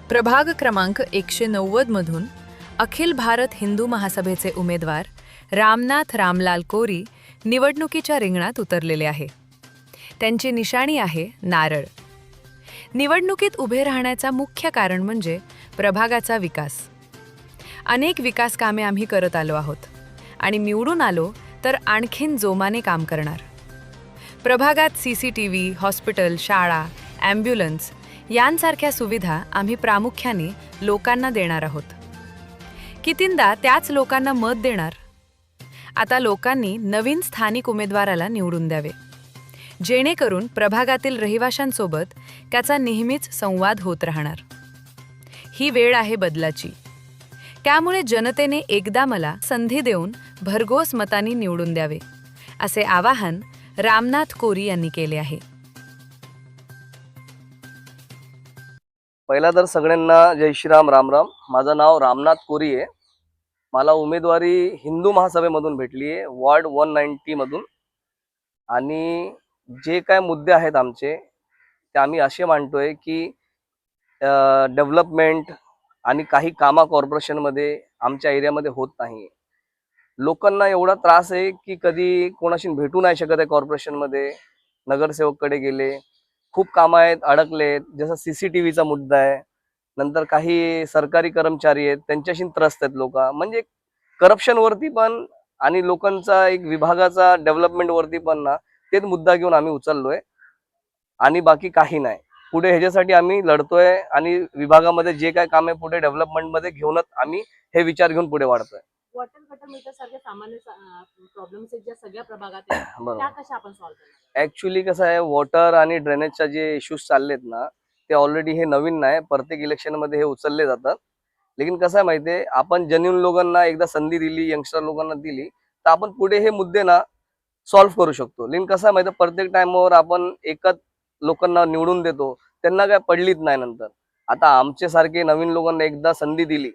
प्रभाग क्रमांक 190 मधून अखिल भारत हिंदू महासभेचे उमेदवार रामनाथ रामलाल कोरी निवडणुकीच्या रिंगणात उतरलेले आहे. त्यांची निशाणी आहे नारळ. निवडणुकीत उभे राहण्याचा मुख्य कारण म्हणजे प्रभागाचा विकास. अनेक विकास कामे आम्ही करत आलो आहोत आणि निवडून आलो तर आणखीन जोमाने काम करणार. प्रभागात CCTV, हॉस्पिटल, शाळा, ॲम्ब्युलन्स यांसारख्या सुविधा आम्ही प्रामुख्याने लोकांना देणार आहोत. कितींदा त्याच लोकांना मत देणार. आता लोकांनी नवीन स्थानिक उमेदवाराला निवडून द्यावे, जेणेकरून प्रभागातील रहिवाशांसोबत त्याचा नेहमीच संवाद होत राहणार. ही वेळ आहे बदलाची. त्यामुळे जनतेने एकदा मला संधी देऊन भरघोस मतांनी निवडून द्यावे, असे आवाहन रामनाथ कोरी यांनी केले आहे. पहिला तर सगळ्यांना जय श्रीराम, राम राम. माझं नाव रामनाथ कोरी आहे. मला उमेदवारी हिंदू महासभेमधून भेटली आहे, वॉर्ड 190 मधून. आणि जे काय मुद्दे आहेत आमचे ते आम्ही असे मांडतोय की डेव्हलपमेंट आणि काही कामा कॉर्पोरेशनमध्ये आमच्या एरियामध्ये होत नाही. लोकांना एवढा त्रास आहे की कधी कोणाशी भेटू नाही शकत आहे. कॉर्पोरेशनमध्ये नगरसेवककडे गेले, खूप कामं आहेत, अडकलेत. जसं CCTVचा मुद्दा आहे. नंतर काही सरकारी कर्मचारी आहेत, त्यांच्याशी त्रस्त आहेत लोक. म्हणजे करप्शनवरती पण आणि लोकांचा एक विभागाचा डेव्हलपमेंटवरती पण ना तेच मुद्दा घेऊन आम्ही उचललोय आणि बाकी काही नाही. पुढे ह्याच्यासाठी आम्ही लढतोय आणि विभागामध्ये जे काय काम आहे पुढे डेव्हलपमेंटमध्ये घेऊनच आम्ही हे विचार घेऊन पुढे वाढतोय. वॉटर गटर मीटर सारखे सामान्य प्रॉब्लेम्स ज्या सगळ्या प्रभागात आहेत बरोबर. त्या कशा आपण सॉल्व्ह करणार? ऍक्च्युली कसं आहे, वॉटर आणि ड्रेनेजच्या जे इश्यूज चाललेत ना ते ऑलरेडी हे नवीन नाही, प्रत्येक इलेक्शन मध्ये हे उचलले जातात. लेकिन कसं आहे माहितीये, आपण जेन्युइन लोकांना एकदा संधी दिली, यंगस्टर लोकांना दिली, तर आपण पुढे हे मुद्दे ना सॉल्व्ह करू शकतो. लेकिन कसं आहे माहिती, प्रत्येक टाइमवर आपण एकच लोकांना निवडून देतो, त्यांना काय पडलीच नाही नंतर. आता आमचे सारखे नवीन लोकांना एकदा संधी दिली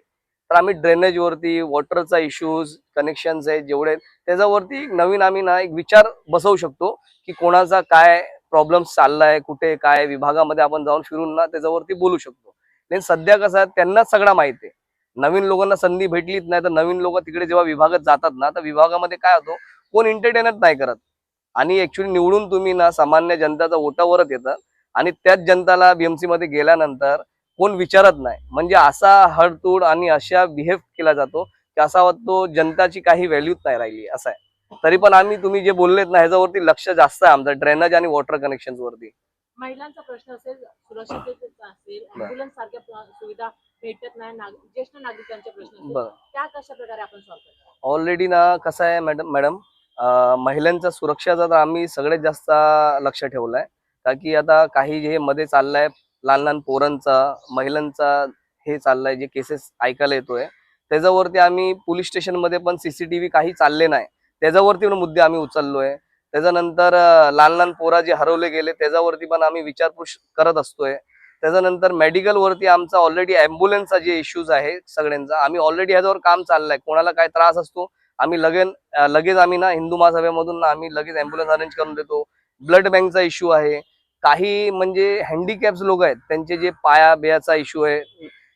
तर आम्ही ड्रेनेजवरती, वॉटरचा इश्यूज, कनेक्शन्स आहेत जेवढे त्याच्यावरती नवीन आम्ही ना एक विचार बसवू शकतो की कोणाचा काय प्रॉब्लेम्स चाललाय, कुठे काय विभागामध्ये आपण जाऊन फिरून ना त्याच्यावरती बोलू शकतो. लेकिन सध्या कसं आहे, त्यांनाच सगळं माहिती आहे. नवीन लोकांना संधी भेटलीच नाही तर नवीन लोक तिकडे जेव्हा विभागात जातात ना तर विभागामध्ये काय होतो, कोण एंटरटेनच नाही करत. आणि ऍक्च्युली निवडून तुम्ही ना सामान्य जनताचा वोटावरच येतात आणि त्याच जनताला BMC मध्ये गेल्यानंतर कोण विचारत नाही. म्हणजे असा हडतूड आणि अशा बिहेव केला जातो की असा वाटतो जनताची काही व्हॅल्यूच नाही राहिली असं आहे. तरी पण आम्ही तुम्ही जे बोललेत ना ह्याच्यावरती लक्ष जास्त आहे आमचं, ड्रेनेज आणि वॉटर कनेक्शन वरती. महिलांचा प्रश्न असेल, सुरक्षिततेचा असेल, ॲम्ब्युलन्स सारख्या सुविधा भेटत नाही, ज्येष्ठ नागरिकांचे प्रश्न असतील, त्या कशा प्रकारे आपण सॉल्व्ह करणार? ऑलरेडी ना कसं आहे मॅडम, महिलांच्या सुरक्षेचा तर आम्ही सगळ्यात जास्त लक्ष ठेवलंय. का की आता काही जे मध्ये चाललंय लहान लहान पोरांचा, महिलांचा हे चाललंय, जे केसेस ऐकायला येतोय त्याच्यावरती आम्ही पोलीस स्टेशन मध्ये पण CCTV काही चालले नाही त्याच्यावरती पण मुद्दे आम्ही उचललोय. त्याच्यानंतर लहान लहान पोरा जे हरवले गेले त्याच्यावरती पण आम्ही विचारपूस करत असतोय. त्याच्यानंतर मेडिकल वरती आमचा ऑलरेडी ॲम्ब्युलन्सचा जे इश्यूज आहे सगळ्यांचा, आम्ही ऑलरेडी ह्याच्यावर काम चाललंय. कोणाला काय त्रास असतो आम्ही लगेच आम्ही ना हिंदू महासभेमधून ना आम्ही लगेच ॲम्ब्युलन्स अरेंज करून देतो. ब्लड बँकचा इश्यू आहे. काही म्हणजे हँडिकॅप्स लोक आहेत त्यांचे जे पाया बियाचा इश्यू आहे,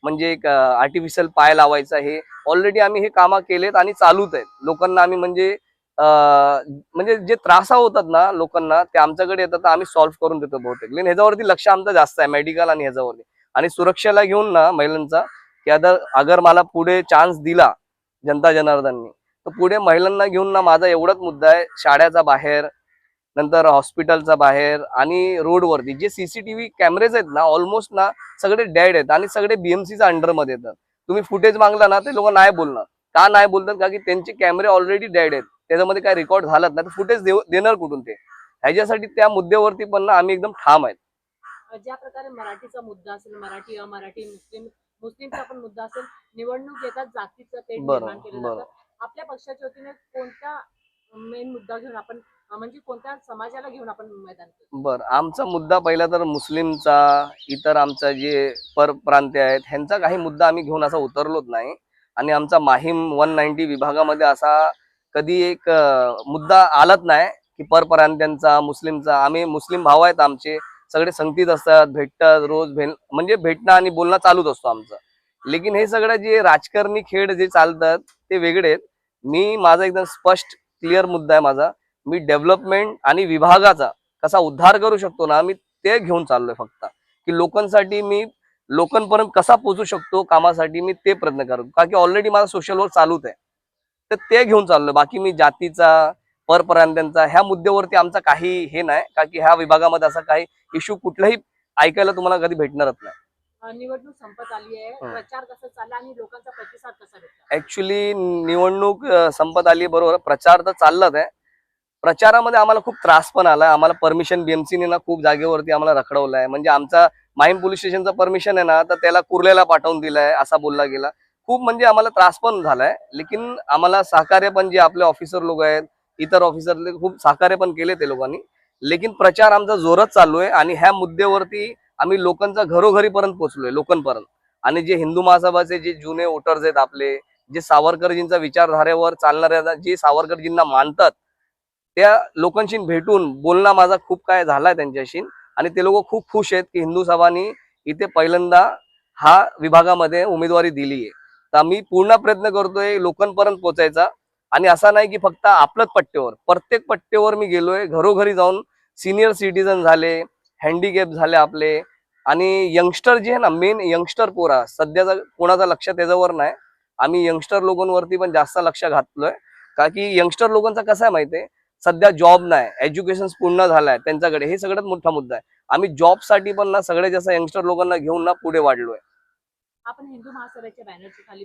म्हणजे एक आर्टिफिशियल पाय लावायचा, हे ऑलरेडी आम्ही हे कामं केलेत आणि चालूच आहेत. लोकांना आम्ही म्हणजे जे त्रास होतात ना लोकांना ते आमच्याकडे येतात तर आम्ही सॉल्व्ह करून देतो बहुतेक. लेकिन ह्याच्यावरती लक्ष आमचं जास्त आहे मेडिकल आणि ह्याच्यावरती. आणि सुरक्षेला घेऊन ना महिलांचा की अगर मला पुढे चान्स दिला जनता जनार्दननी तर पुढे महिलांना घेऊन ना माझा एवढाच मुद्दा आहे, शाळेचा बाहेर, नंतर हॉस्पिटलचा बाहेर आणि रोडवरती जे CCTV कॅमेरेज आहेत ना ऑलमोस्ट ना सगळे डेड आहेत आणि सगळे BMCच्या अंडरमध्ये येतात. तुम्ही फुटेज मागला ना ते लोक नाही बोलणार. का नाही बोलतात? का की त्यांचे कॅमेरे ऑलरेडी डेड आहेत, त्याच्यामध्ये काय रेकॉर्ड झालाच नाही तर फुटेज देणार कुठून ते. ह्याच्यासाठी त्या मुद्द्यावरती पण ना आम्ही एकदम ठाम आहेत. ज्या प्रकारे मराठीचा मुद्दा असेल, मराठी अमराठी मुस्लिमचा पण मुद्दा असेल, निवडणूक येतात जातीचं ते निर्माण केलं जातं. आपल्या पक्षाच्या वतीने कोणता मेन मुद्दा घेऊन आपण, म्हणजे कोणत्या समाजाला घेऊन आपण मैदान केलं? बरं, आमचा मुद्दा पहिला तर मुस्लिमचा, इतर आमचा जे परप्रांतीय आहेत ह्यांचा काही मुद्दा आम्ही घेऊन असा उतरलोच नाही. आणि आमचा माहीम 190 विभागामध्ये असा कधी एक मुद्दा आलाच नाही की परप्रांत्यांचा, मुस्लिमचा. आम्ही मुस्लिम भाव आहेत आमचे, सगळे संगतीत असतात, भेटतात रोज म्हणजे भेटणं आणि बोलणं चालूच असतो आमचं. लेकिन हे सगळं जे राजकारणी खेळ जे चालतात ते वेगळे आहेत. माझा एकदम स्पष्ट क्लिअर मुद्दा आहे माझा. मी डेव्हलपमेंट आणि विभागाचा कसा उद्धार करू शकतो ना, मी ते घेऊन चाललोय फक्त, की लोकांसाठी मी लोकांपर्यंत कसा पोहोचू शकतो कामासाठी, मी ते प्रयत्न करतो. का की ऑलरेडी माझा सोशल वर्क चालूच आहे, तर ते घेऊन चाललोय. बाकी मी जातीचा, परप्रांत्यांचा ह्या मुद्द्यावरती आमचा काही हे नाही, का की ह्या विभागामध्ये असा काही इश्यू कुठलाही ऐकायला तुम्हाला कधी भेटणारच नाही. निवडणूक संपत आली आहे, हं. प्रचार कसा चालला आणि लोकांचा प्रतिसाद कसा भेटला? ऍक्च्युली निवडणूक संपत आली बरोबर, प्रचार तर चाललाच आहे. प्रचारामध्ये आम्हाला खूप त्रास पण आलाय. आम्हाला परमिशन बीएमसीने ना खूप जागेवरती आम्हाला रखडवलंय. म्हणजे आमचा माहीम पोलीस स्टेशनचा परमिशन आहे ना, तर त्याला कुर्ल्याला पाठवून दिलाय असा बोलला गेला. खूप म्हणजे आम्हाला त्रास पण झालाय. लेकिन आम्हाला सहकार्य पण जे आपले ऑफिसर लोक आहेत, इतर ऑफिसरले खूप सहकार्य पण केले ते लोकांनी. लेकिन प्रचार आमचा जोरात चालू आहे आणि ह्या मुद्द्यावरती आम्ही लोकांचा घरोघरीपर्यंत पोहोचलोय, लोकांपर्यंत. आणि जे हिंदू महासभाचे जे जुने वोटर्स आहेत आपले, जे सावरकरजींचा विचारधारेवर चालणाऱ्या, जे सावरकरजींना मानतात, त्या लोकांशी भेटून बोलणं माझा खूप काय झालाय त्यांच्याशी. आणि ते लोक खूप खुश आहेत की हिंदू सभानी इथे पहिल्यांदा हा विभागामध्ये उमेदवारी दिली आहे. तर आम्ही पूर्ण प्रयत्न करतोय लोकांपर्यंत पोहोचायचा. आणि असा नाही की फक्त आपल्याच पट्ट्यावर, प्रत्येक पट्ट्यावर मी गेलोय, घरोघरी जाऊन. सिनियर सिटीजन झाले, हँडिकॅप झाले आपले, आणि यंगस्टर जे आहे ना, मेन यंगस्टर पोरा सध्याचा कोणाचा लक्ष त्याच्यावर नाही. आम्ही यंगस्टर लोकांवरती पण जास्त लक्ष घातलोय, का की यंगस्टर लोकांचा कसा आहे माहितीये, सध्या जॉब नाही, एज्युकेशन पूर्ण झालाय त्यांच्याकडे, हे सगळ्यात मोठा मुद्दा आहे. आम्ही जॉबसाठी पण ना सगळ्यात जास्त यंगस्टर लोकांना घेऊन ना पुढे वाढलोय. आपण हिंदू महासभेच्या बॅनरच्या खाली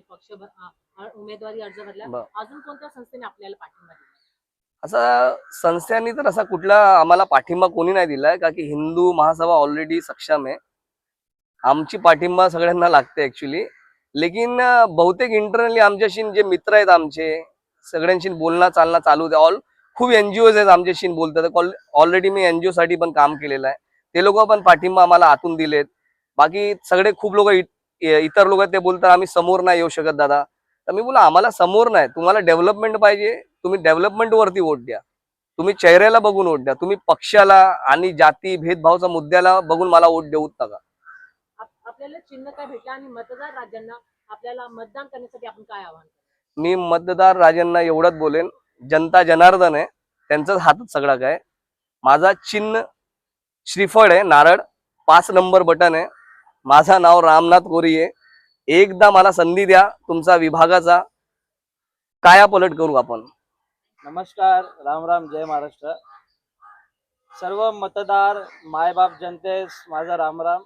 उमेदवारी अर्ज भरला. ब- अजून कोणत्या संस्थेने आपल्याला पाठिंबा दिला? असा संस्थांनी तर असा कुठला आम्हाला पाठिंबा कोणी नाही दिलाय, का की हिंदू महासभा ऑलरेडी सक्षम आहे. आमची पाठिंबा सगळ्यांना लागते ऍक्च्युली. लेकिन बहुतेक इंटरनली आमच्याशी जे मित्र आहेत आमचे, सगळ्यांशी बोलणं चालणं चालू आहे. खूप एनजीओ आहेत आमच्याशी बोलतात. ऑलरेडी मी एनजीओ साठी पण काम केलेलं आहे. ते लोक पण पाठिंबा आम्हाला आतून दिलेत. बाकी सगळे खूप लोक इतर लोक ते बोलतात आम्ही समोर नाही येऊ शकत दादा. तर मी बोला आम्हाला समोर नाही, तुम्हाला डेव्हलपमेंट पाहिजे, तुम्ही डेव्हलपमेंट वरती वोट द्या. तुम्ही चेहऱ्याला बघून वोट द्या. तुम्ही पक्षाला आणि जाती भेदभावचा मुद्द्याला बघून मला वोट देऊच नका. आपल्याला चिन्ह काय भेटलं आणि मतदार राजांना आपल्याला मतदान करण्यासाठी आपण काय आवाहन करतो? मी मतदार राजांना एवढंच बोलेन, जनता जनार्दन आहे, त्यांचाच हातात सगळा काय. माझा चिन्ह श्रीफळ आहे, नारळ, 5 नंबर बटन आहे. माझं नाव रामनाथ कोरी आहे. एकदा मला संधी द्या, तुमचा विभागाचा कायापलट करू आपण. नमस्कार, राम राम, जय महाराष्ट्र. सर्व मतदार मायबाप जनतेस माझा राम राम.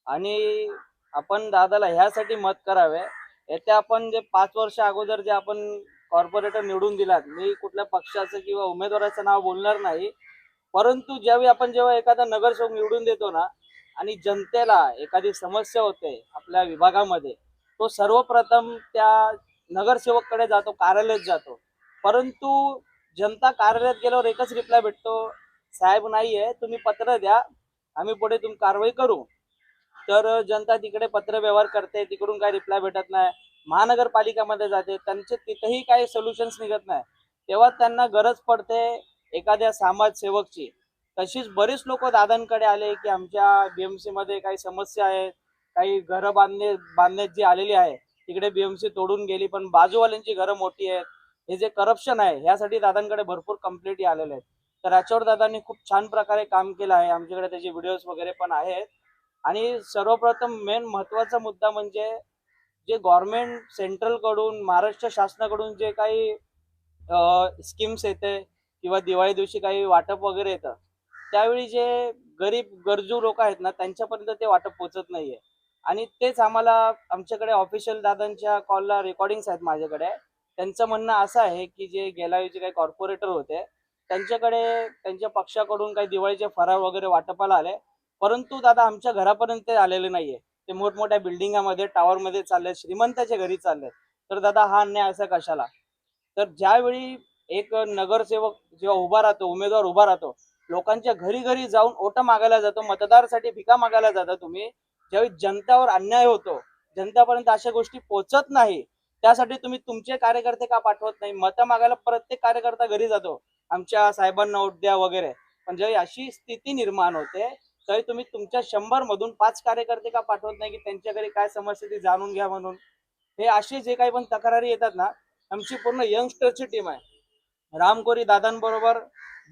आणि आपण दादाला ह्यासाठी मत करावे, येत्या आपण जे 5 वर्ष अगोदर जे आपण कॉर्पोरेटर निवडून दिलात, मी कुठल्या पक्षाचं किंवा उमेदवाराचं नाव बोलणार नाही, परंतु ज्यावेळी आपण जेव्हा एखादा नगरसेवक निवडून देतो ना आणि जनतेला एखादी समस्या होते आपल्या विभागामध्ये, तो सर्वप्रथम त्या नगरसेवककडे जातो, कार्यालयात जातो. परंतु जनता कार्यालयात गेल्यावर एकच रिप्लाय भेटतो, साहेब नाहीये, तुम्ही पत्र द्या, आम्ही पुढे तुम्ही कारवाई करू. तर जनता तिकडे पत्र व्यवहार करते, तिकडून काही रिप्लाय भेटत नाही. महानगरपालिकामध्ये जाते, त्यांचे तिथेही काही सोल्युशन्स निघत नाही. तेव्हा त्यांना गरज पडते एखाद्या समाजसेवकची. तशीच बरीच लोक दादांकडे आले की आमच्या बीएमसी मध्ये काही समस्या आहेत, काही घरं बांधण्यात जी आलेली आहे तिकडे बीएमसी तोडून गेली, पण बाजूवाल्यांची घरं मोठी आहेत. हे जे करप्शन आहे ह्यासाठी दादांकडे भरपूर कंप्लेंटी आलेल्या आहेत. तर याच्यावर दादांनी खूप छान प्रकारे काम केलं आहे. आमच्याकडे त्याचे व्हिडिओज वगैरे पण आहेत. आणि सर्वप्रथम मेन महत्वाचा मुद्दा म्हणजे जे गव्हर्नमेंट सेंट्रल कडून, महाराष्ट्र शासनाकडून जे काही स्कीम्स येते किंवा दिवाळी दिवशी काही वाटप वगैरे येतं, त्यावेळी जे गरीब गरजू लोक आहेत ना त्यांच्यापर्यंत ते वाटप पोहोचत नाहीये. आणि तेच आम्हाला आमच्याकडे ऑफिशियल दादांच्या कॉलला रेकॉर्डिंग्स आहेत माझ्याकडे. त्यांचं म्हणणं असं आहे की जे गेल्या वेळी काही कॉर्पोरेटर होते त्यांच्याकडे त्यांच्या पक्षाकडून काही दिवाळीचे फराळ वगैरे वाटपाला आले, परंतु दादा आमच्या घरापर्यंत ते आलेले नाहीये. ते मोठमोठ्या बिल्डिंगामध्ये, टावरमध्ये चालले, श्रीमंताच्या घरी चालले. तर दादा हा अन्याय असा कशाला? तर ज्यावेळी एक नगरसेवक जेव्हा उभा राहतो, उमेदवार उभा राहतो, लोकांच्या घरी घरी जाऊन ओट मागायला जातो, मतदारासाठी भिका मागायला जाता तुम्ही, ज्यावेळी जनतावर अन्याय होतो, जनतापर्यंत अशा गोष्टी पोहोचत नाही, त्यासाठी तुम्ही तुमचे कार्यकर्ते का पाठवत नाही? मतं मागायला प्रत्येक कार्यकर्ता घरी जातो, आमच्या साहेबांना वोट द्या वगैरे. पण जेव्हा अशी स्थिती निर्माण होते तरी तुम्ही तुमच्या 100 मधून 5 कार्यकर्ते का पाठवत नाही की त्यांच्या घरी काय समस्या ती जाणून घ्या म्हणून. हे असे जे काही पण तक्रारी येतात ना, आमची पूर्ण यंगस्टरची टीम आहे. राम कोरी दादांबरोबर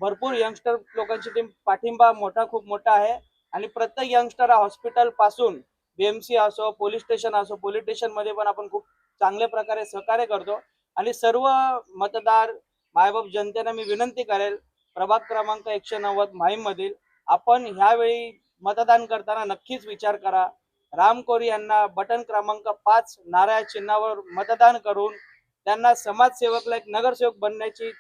भरपूर यंगस्टर लोकांची टीम, पाठिंबा खूप मोठा आहे. आणि प्रत्येक यंगस्टर हॉस्पिटल पासून बीएमसी असो, पोलीस स्टेशन असो, पोलीस स्टेशन मध्ये पण आपण खूप चांगल्या प्रकारे सहकार्य करतो. आणि सर्व मतदार मायबाप जनतेला मी विनंती करेल, प्रभाग क्रमांक 190 माहीम मधील आपण ह्यावेळी मतदान करताना नक्कीच विचार करा. राम कोरी यांना बटन क्रमांक 5 नारळ चिन्हावर मतदान करून त्यांना समाजसेवकला एक नगरसेवक बनण्याची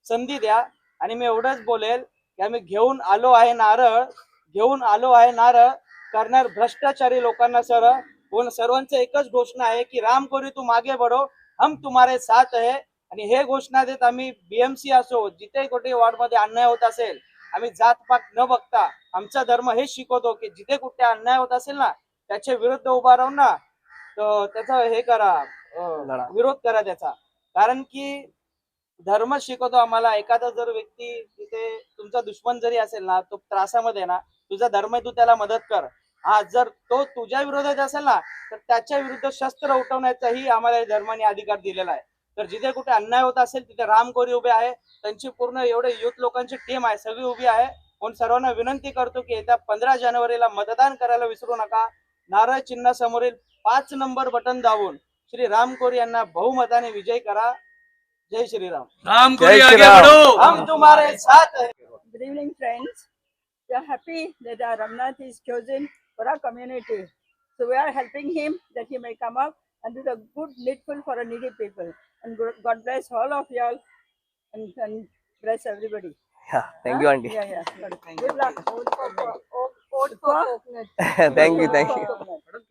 संधी द्या. आणि मी एवढंच बोलेल की आम्ही घेऊन आलो आहे नारळ करणार भ्रष्टाचारी लोकांना सर्वांचं एकच घोषणा आहे की राम कोरी तू मागे बढो, हम तुम्हारे साथ है. आणि हे घोषणा देत आम्ही बीएमसी असो, जिथे कुठे वॉर्ड मध्ये अन्याय होत असेल, आम्ही जातपात न बघता आमचा धर्म हे शिकवतो की जिथे कुठे अन्याय होत असेल ना, त्याच्या विरुद्ध उभा राहून ना त्याचा हे करा, विरोध करा त्याचा. कारण की धर्म शिकवतो आम्हाला. एखादा जर व्यक्ती तिथे तुमचा दुश्मन जरी असेल ना, तो त्रासामध्ये ना, तुझा धर्म आहे, तू त्याला मदत कर. हा जर तो तुझ्या विरोधात असेल ना, तर त्याच्या विरुद्ध शस्त्र उठवण्याचाही आम्हाला धर्माने अधिकार दिलेला आहे. तर जिथे कुठे अन्याय होत असेल तिथे राम कोरी उभे आहे. त्यांची पूर्ण एवढे युथ लोकांची टीम आहे, सगळी उभी आहे. म्हणून सर्वांना विनंती करतो की येत्या 15 जानेवारीला मतदान करायला विसरू नका. नारळ चिन्ह समोरील 5 नंबर बटन दाबून श्री राम कोरी यांना बहुमताने विजयी करा. जय श्रीराम. राम जय कोरी आगे श्रीराम. बढ़ो. हम तुम्हारे साथ हैं. Good evening, friends. We are happy that our Ramnath is chosen for our community. So we are helping him that he may come up and do the good needful for a needy people. And God bless all of y'all and bless everybody. Thank you aunty. Yeah. Good luck. Vote for coconut. Thank you. Coconut.